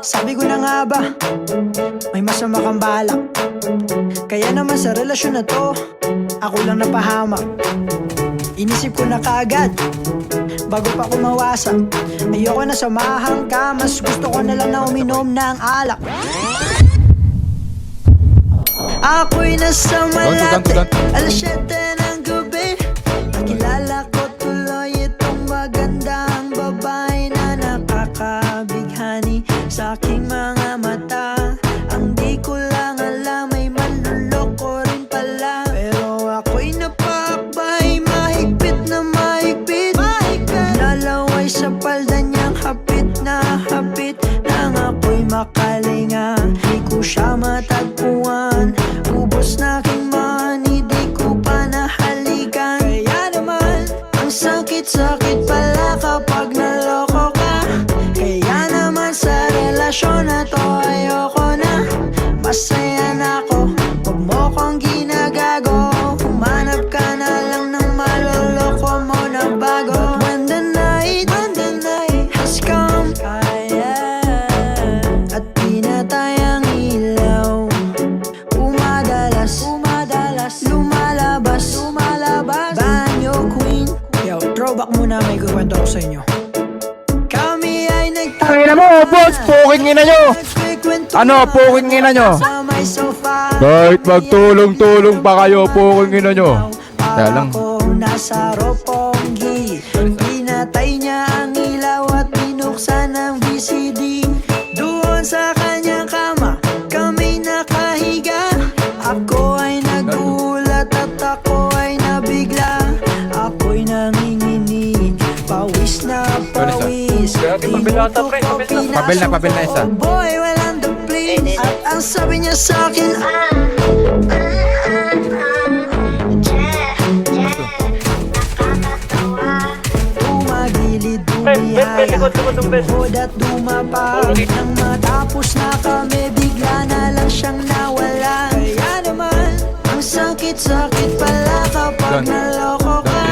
Sabi ko na nga ba, may masama kang balak. Kaya naman sa relasyon na to, ako lang napahamak. Inisip ko na kaagad, bago pa kumawasak. Ayoko na samahan ka, mas gusto ko na lang na uminom ng alak. Ako'y nasa Malate, alas 7 ng gabi. Nakilala ko tuloy itong magandang babae na nakakabighani sa aking mga mata. Ang di ko lang alam ay manluloko rin pala. Pero ako'y napakbay, mahigpit na mahigpit. Lalaway sa palda niyang hapit na hapit. Nang ako'y makalinga, di ko siya matagpuan. Ubos na aking money, di ko pa nahalikan. Kaya naman, ang sakit-sakit pala kapag naloko ka. Kaya naman sa relasyon na to ayoko na. Masaya na ako, huwag mo kong ginagago. Humanap ka na lang ng maloloko mo na bago. When the night has come, at pinatay ang ilaw, lumalabas Banyo Queen. Yo, throwback muna, may kukwento ko sa inyo. Kami ay Tangina mo, boss! Puking ina nyo! Ano, puking ina nyo? Kahit magtulong-tulong pa kayo, puking ina nyo. Kaya lang. Nasa Roppongi, pinatay niya ang ilaw at binuksan ang VCD. Doon sa kanyang kama, kami nakahiga. Ako ay nagulat at ako ay nabigla. Ako'y nanginginig, pawis na pawis. Pabil na isa. Oh boy, walang the please. At ang sabi niya sa akin, tumagilid, dumihaya, tuhod at dumapa. Nang matapos na kami, bigla na lang siyang nawala. Kaya naman, ang sakit-sakit pala kapag naloko ka.